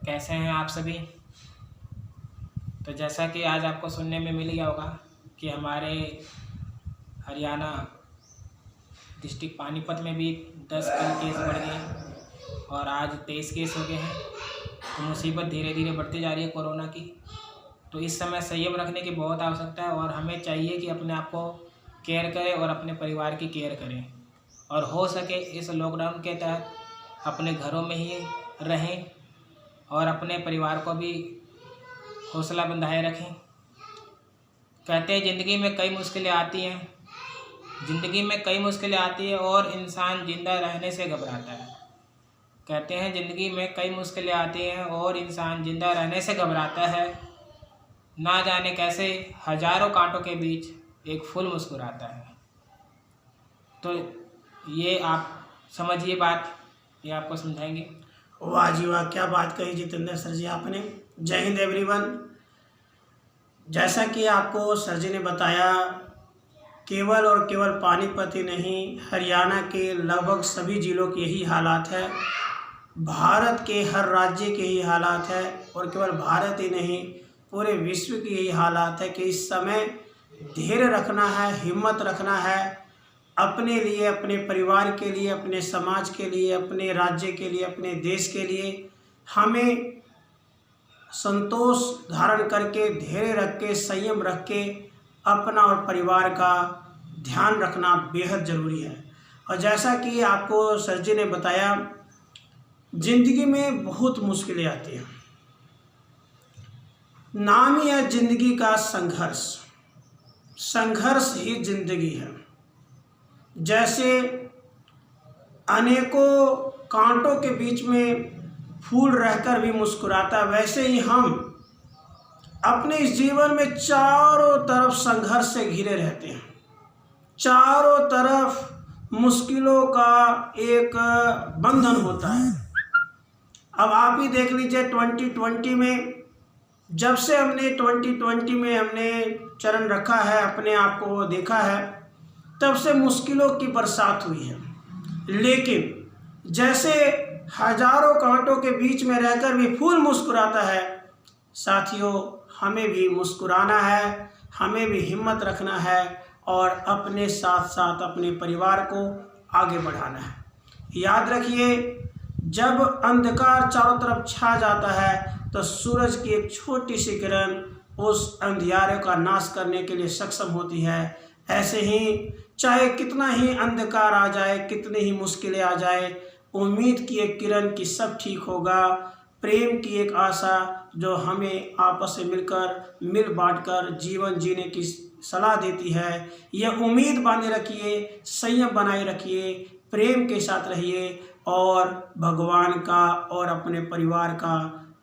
कैसे हैं आप सभी। तो जैसा कि आज आपको सुनने में मिल गया होगा कि हमारे हरियाणा डिस्ट्रिक्ट पानीपत में भी 10 कल केस बढ़ गए और आज 23 केस हो गए हैं। तो मुसीबत धीरे धीरे बढ़ती जा रही है कोरोना की। तो इस समय संयम रखने की बहुत आवश्यकता है और हमें चाहिए कि अपने आप को केयर करें और अपने परिवार की केयर करें और हो सके इस लॉकडाउन के तहत अपने घरों में ही रहें और अपने परिवार को भी हौसला बंधाए रखें। कहते हैं ज़िंदगी में कई मुश्किलें आती हैं, ज़िंदगी में कई मुश्किलें आती है और इंसान ज़िंदा रहने से घबराता है। कहते हैं ज़िंदगी में कई मुश्किलें आती हैं और इंसान ज़िंदा रहने से घबराता है। ना जाने कैसे हजारों कांटों के बीच एक फूल मुस्कुराता है। तो ये आप समझिए बात, ये आपको समझाएंगे। वाह जी वाह, क्या बात कही जितेंद्र सर जी आपने। जय हिंद एवरीवन। जैसा कि आपको सर जी ने बताया, केवल और केवल पानीपत ही नहीं, हरियाणा के लगभग सभी जिलों के यही हालात है, भारत के हर राज्य के यही हालात है और केवल भारत ही नहीं पूरे विश्व के यही हालात है कि इस समय धैर्य रखना है, हिम्मत रखना है अपने लिए, अपने परिवार के लिए, अपने समाज के लिए, अपने राज्य के लिए, अपने देश के लिए। हमें संतोष धारण करके, धैर्य रख के, संयम रख के अपना और परिवार का ध्यान रखना बेहद ज़रूरी है। और जैसा कि आपको सर जी ने बताया, ज़िंदगी में बहुत मुश्किलें आती हैं। नाम ही है ज़िंदगी का संघर्ष, संघर्ष ही ज़िंदगी है। जैसे अनेकों कांटों के बीच में फूल रहकर भी मुस्कुराता, वैसे ही हम अपने इस जीवन में चारों तरफ संघर्ष से घिरे रहते हैं। चारों तरफ मुश्किलों का एक बंधन होता है। अब आप ही देख लीजिए 2020 में, जब से हमने 2020 में हमने चरण रखा है, अपने आप को देखा है, तब से मुश्किलों की बरसात हुई है। लेकिन जैसे हजारों कांटों के बीच में रहकर भी फूल मुस्कुराता है, साथियों हमें भी मुस्कुराना है, हमें भी हिम्मत रखना है और अपने साथ साथ अपने परिवार को आगे बढ़ाना है। याद रखिए, जब अंधकार चारों तरफ छा जाता है तो सूरज की एक छोटी सी किरण उस अंधियारे का नाश करने के लिए सक्षम होती है। ऐसे ही चाहे कितना ही अंधकार आ जाए, कितनी ही मुश्किलें आ जाए, उम्मीद की एक किरण कि सब ठीक होगा, प्रेम की एक आशा जो हमें आपस में मिलकर, मिल बांटकर जीवन जीने की सलाह देती है। यह उम्मीद बांधे रखिए, संयम बनाए रखिए, प्रेम के साथ रहिए और भगवान का और अपने परिवार का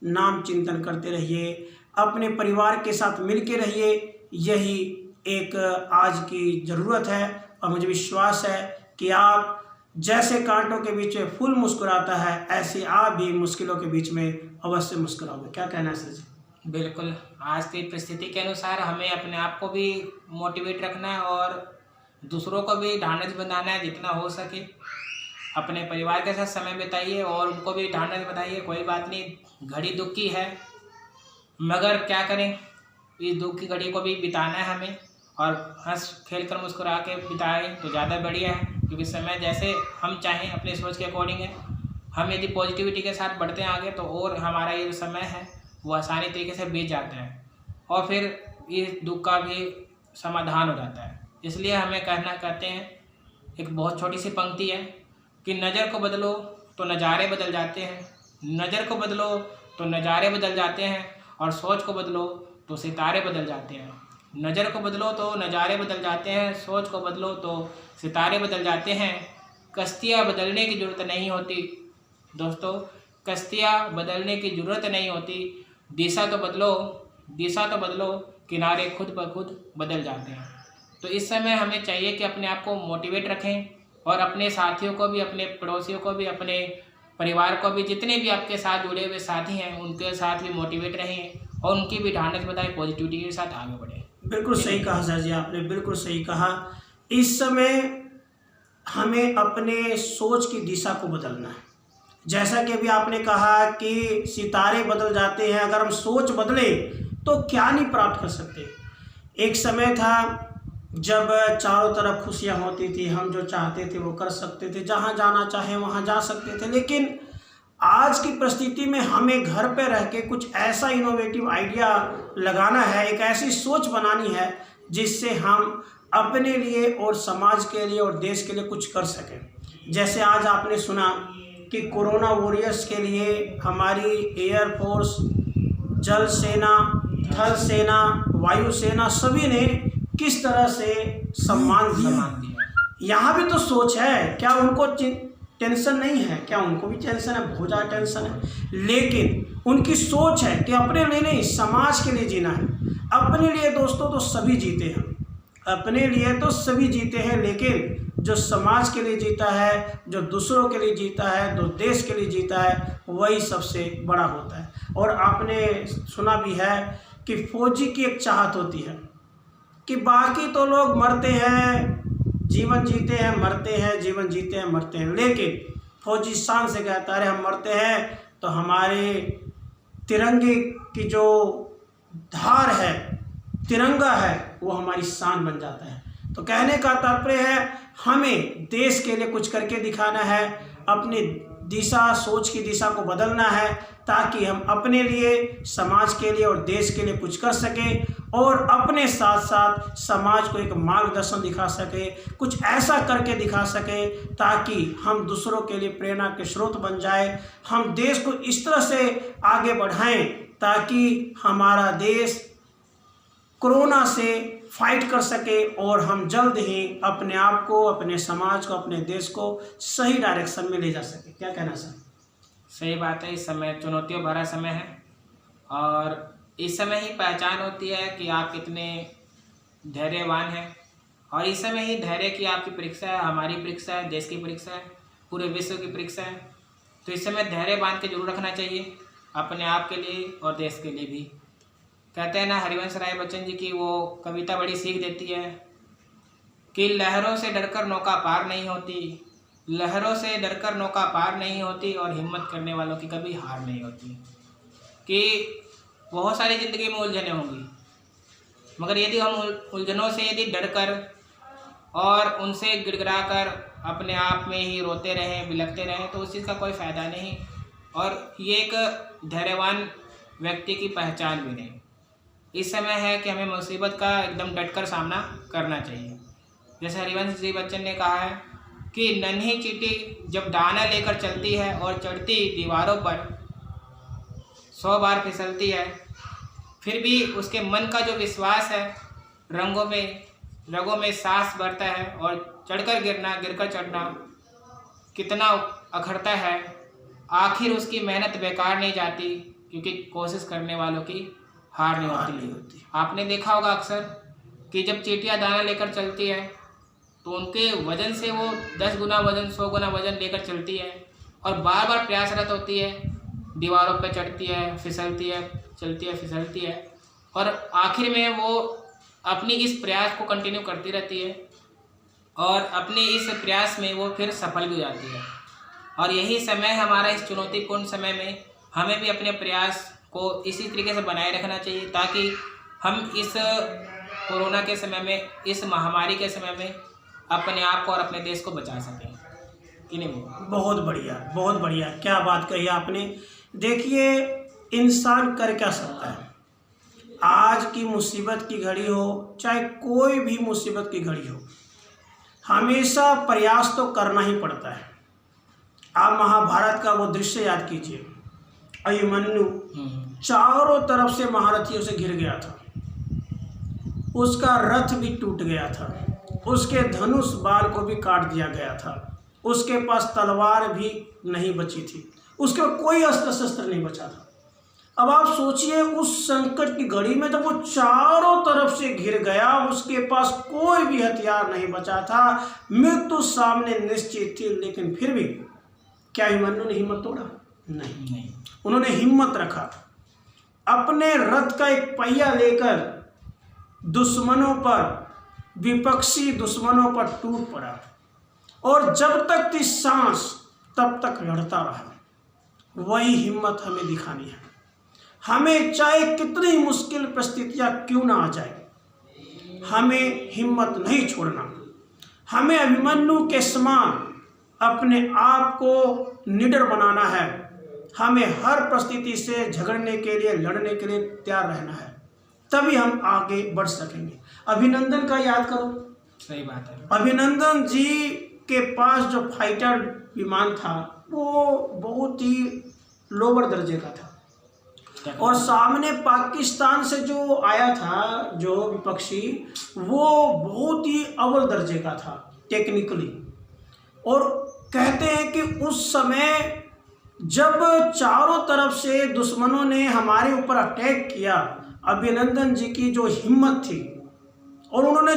नाम चिंतन करते रहिए, अपने परिवार के साथ मिल के रहिए। यही एक आज की ज़रूरत है और मुझे विश्वास है कि आप जैसे कांटों के बीच में फूल मुस्कुराता है, ऐसे आप भी मुश्किलों के बीच में अवश्य मुस्कुराओगे। क्या कहना है सर जी? बिल्कुल, आज की परिस्थिति के अनुसार हमें अपने आप को भी मोटिवेट रखना है और दूसरों को भी ढांढस बंधाना है। जितना हो सके अपने परिवार के साथ समय बिताइए और उनको भी ढांढस बंधाइए। कोई बात नहीं, घड़ी दुख की है, मगर क्या करें, इस दुख की घड़ी को भी बिताना है हमें और हंस खेल कर मुस्कुरा के बिताएं तो ज़्यादा बढ़िया है। क्योंकि समय जैसे हम चाहें अपनी सोच के अकॉर्डिंग है। हम यदि पॉजिटिविटी के साथ बढ़ते हैं आगे तो और हमारा ये जो समय है वो आसानी तरीके से बीत जाता है और फिर इस दुख का भी समाधान हो जाता है। इसलिए हमें कहते हैं, एक बहुत छोटी सी पंक्ति है कि नज़र को बदलो तो नज़ारे बदल जाते हैं, नज़र को बदलो तो नज़ारे बदल जाते हैं और सोच को बदलो तो सितारे बदल जाते हैं। नज़र को बदलो तो नज़ारे बदल जाते हैं, सोच को बदलो तो सितारे बदल जाते हैं। कश्तियाँ बदलने की ज़रूरत नहीं होती दोस्तों, कश्तियाँ बदलने की ज़रूरत नहीं होती। दिशा तो बदलो, दिशा तो बदलो, किनारे खुद ब खुद बदल जाते हैं। तो इस समय हमें चाहिए कि अपने आप को मोटिवेट रखें और अपने साथियों को भी, अपने पड़ोसियों को भी, अपने परिवार को भी, जितने भी आपके साथ जुड़े हुए साथी हैं उनके साथ भी मोटिवेट रहें और उनकी भी ढांढस बंधाएं, पॉजिटिविटी के साथ आगे बढ़ें। बिल्कुल सही कहा सर जी आपने, बिल्कुल सही कहा। इस समय हमें अपने सोच की दिशा को बदलना है। जैसा कि अभी आपने कहा कि सितारे बदल जाते हैं, अगर हम सोच बदले तो क्या नहीं प्राप्त कर सकते। एक समय था जब चारों तरफ खुशियां होती थी, हम जो चाहते थे वो कर सकते थे, जहां जाना चाहे वहां जा सकते थे। लेकिन आज की परिस्थिति में हमें घर पे रह के कुछ ऐसा इनोवेटिव आइडिया लगाना है, एक ऐसी सोच बनानी है जिससे हम अपने लिए और समाज के लिए और देश के लिए कुछ कर सकें। जैसे आज आपने सुना कि कोरोना वॉरियर्स के लिए हमारी एयरफोर्स, जल सेना, थल सेना, वायु सेना सभी ने किस तरह से सम्मान दिया। यहाँ भी तो सोच है, क्या उनको टेंशन नहीं है? क्या उनको भी टेंशन है? बहुत ज़्यादा टेंशन है। लेकिन उनकी सोच है कि अपने लिए नहीं, समाज के लिए जीना है। अपने लिए दोस्तों तो सभी जीते हैं, अपने लिए तो सभी जीते हैं, लेकिन जो समाज के लिए जीता है, जो दूसरों के लिए जीता है, जो देश के लिए जीता है, वही सबसे बड़ा होता है। और आपने सुना भी है कि फौजी की एक चाहत होती है कि बाकी तो लोग मरते हैं, जीवन जीते हैं, मरते हैं, जीवन जीते हैं, मरते हैं, लेकिन फौजी शान से कहता है हम मरते हैं तो हमारे तिरंगे की जो धार है, तिरंगा है, वो हमारी शान बन जाता है। तो कहने का तात्पर्य है हमें देश के लिए कुछ करके दिखाना है, अपनी दिशा, सोच की दिशा को बदलना है, ताकि हम अपने लिए, समाज के लिए और देश के लिए कुछ कर सकें और अपने साथ साथ समाज को एक मार्गदर्शन दिखा सके, कुछ ऐसा करके दिखा सके ताकि हम दूसरों के लिए प्रेरणा के स्रोत बन जाए। हम देश को इस तरह से आगे बढ़ाएं ताकि हमारा देश कोरोना से फाइट कर सके और हम जल्द ही अपने आप को, अपने समाज को, अपने देश को सही डायरेक्शन में ले जा सके। क्या कहना सर? सही बात है। इस समय चुनौतियों भरा समय है और इस समय ही पहचान होती है कि आप कितने धैर्यवान हैं, और इस समय ही धैर्य की आपकी परीक्षा है, हमारी परीक्षा है, देश की परीक्षा है, पूरे विश्व की परीक्षा है। तो इस समय धैर्य बांध के जरूर रखना चाहिए, अपने आप के लिए और देश के लिए भी। कहते हैं ना, हरिवंश राय बच्चन जी की वो कविता बड़ी सीख देती है कि लहरों से डरकर नौका पार नहीं होती, लहरों से डरकर नौका पार नहीं होती, और हिम्मत करने वालों की कभी हार नहीं होती। कि बहुत सारी ज़िंदगी में उलझनें होंगी, मगर यदि हम उलझनों से यदि डरकर और उनसे गिड़गिड़ाकर अपने आप में ही रोते रहें, बिलखते रहें, तो उस चीज़ का कोई फ़ायदा नहीं, और ये एक धैर्यवान व्यक्ति की पहचान भी नहीं। इस समय है कि हमें मुसीबत का एकदम डटकर सामना करना चाहिए। जैसे हरिवंश जी बच्चन ने कहा है कि नन्ही चींटी जब दाना लेकर चलती है और चढ़ती दीवारों पर 100 बार फिसलती है, फिर भी उसके मन का जो विश्वास है, रगों में सांस भरता है, और चढ़कर गिरना, गिरकर चढ़ना कितना अखरता है, आखिर उसकी मेहनत बेकार नहीं जाती, क्योंकि कोशिश करने वालों की हार नहीं होती। आपने देखा होगा अक्सर कि जब चींटियाँ दाना लेकर चलती है तो उनके वजन से वो 10 गुना वजन, 100 गुना वजन लेकर चलती है, और बार बार प्रयासरत होती है, दीवारों पर चढ़ती है, फिसलती है, चलती है, फिसलती है, और आखिर में वो अपनी इस प्रयास को कंटिन्यू करती रहती है, और अपने इस प्रयास में वो फिर सफल भी हो जाती है। और यही समय हमारा, इस चुनौतीपूर्ण समय में हमें भी अपने प्रयास को इसी तरीके से बनाए रखना चाहिए, ताकि हम इस कोरोना के समय में, इस महामारी के समय में अपने आप को और अपने देश को बचा सकें। कि नहीं? बहुत बढ़िया, बहुत बढ़िया, क्या बात कही आपने। देखिए, इंसान कर क्या सकता है। आज की मुसीबत की घड़ी हो, चाहे कोई भी मुसीबत की घड़ी हो, हमेशा प्रयास तो करना ही पड़ता है। आप महाभारत का वो दृश्य याद कीजिए, अभिमन्यु चारों तरफ से महारथियों से घिर गया था, उसका रथ भी टूट गया था, उसके धनुष बाण को भी काट दिया गया था, उसके पास तलवार भी नहीं बची थी, उसके कोई अस्त्र शस्त्र नहीं बचा था। अब आप सोचिए, उस संकट की घड़ी में जब वो चारों तरफ से घिर गया, उसके पास कोई भी हथियार नहीं बचा था, मृत्यु सामने निश्चित थी, लेकिन फिर भी क्या अभिमन्यु ने हिम्मत तोड़ा? नहीं। उन्होंने हिम्मत रखा, अपने रथ का एक पहिया लेकर दुश्मनों पर, विपक्षी दुश्मनों पर टूट पड़ा, और जब तक थी सांस तब तक लड़ता रहा। वही हिम्मत हमें दिखानी है। हमें चाहे कितनी मुश्किल परिस्थितियाँ क्यों ना आ जाए, हमें हिम्मत नहीं छोड़ना। हमें अभिमन्यु के समान अपने आप को निडर बनाना है। हमें हर परिस्थिति से झगड़ने के लिए, लड़ने के लिए तैयार रहना है, तभी हम आगे बढ़ सकेंगे। अभिनंदन का याद करो। सही बात है। अभिनंदन जी के पास जो फाइटर विमान था वो बहुत ही लोअर दर्जे का था, और सामने पाकिस्तान से जो आया था जो विपक्षी, वो बहुत ही अव्वल दर्जे का था टेक्निकली। और कहते हैं कि उस समय जब चारों तरफ से दुश्मनों ने हमारे ऊपर अटैक किया, अभिनंदन जी की जो हिम्मत थी, और उन्होंने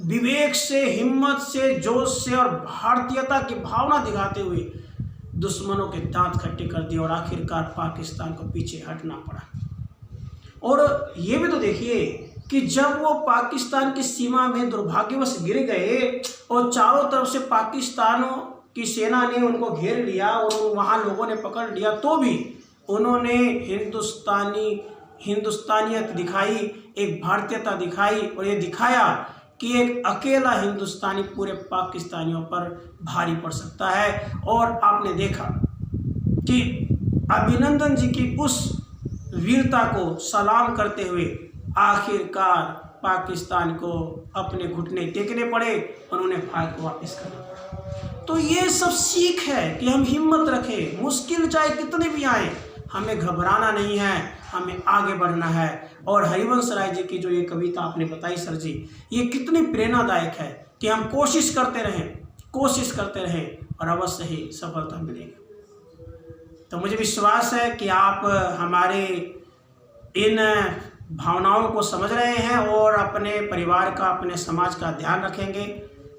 विवेक से, हिम्मत से, जोश से और भारतीयता की भावना दिखाते हुए दुश्मनों के दांत खट्टे कर दिए, और आखिरकार पाकिस्तान को पीछे हटना पड़ा। और ये भी तो देखिए कि जब वो पाकिस्तान की सीमा में दुर्भाग्यवश गिर गए और चारों तरफ से पाकिस्तानों की सेना ने उनको घेर लिया और वहाँ लोगों ने पकड़ लिया, तो भी उन्होंने हिंदुस्तानियत दिखाई, एक भारतीयता दिखाई, और ये दिखाया कि एक अकेला हिंदुस्तानी पूरे पाकिस्तानियों पर भारी पड़ सकता है। और आपने देखा कि अभिनंदन जी की उस वीरता को सलाम करते हुए आखिरकार पाकिस्तान को अपने घुटने टेकने पड़े और उन्हें भारत को वापस करना पड़ा। तो ये सब सीख है कि हम हिम्मत रखें, मुश्किल चाहे कितने भी आए, हमें घबराना नहीं है, हमें आगे बढ़ना है। और हरिवंश राय जी की जो ये कविता आपने बताई सर जी, ये कितनी प्रेरणादायक है कि हम कोशिश करते रहें और अवश्य ही सफलता मिलेगी। तो मुझे विश्वास है कि आप हमारे इन भावनाओं को समझ रहे हैं और अपने परिवार का, अपने समाज का ध्यान रखेंगे।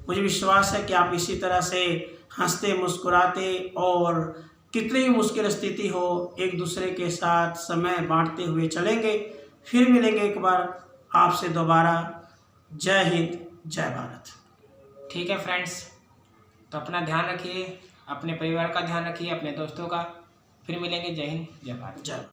मुझे विश्वास है कि आप इसी तरह से हंसते मुस्कुराते और कितनी भी मुश्किल स्थिति हो, एक दूसरे के साथ समय बांटते हुए चलेंगे। फिर मिलेंगे एक बार आपसे दोबारा। जय हिंद, जय भारत। ठीक है फ्रेंड्स, तो अपना ध्यान रखिए, अपने परिवार का ध्यान रखिए, अपने दोस्तों का। फिर मिलेंगे। जय हिंद, जय भारत। जय।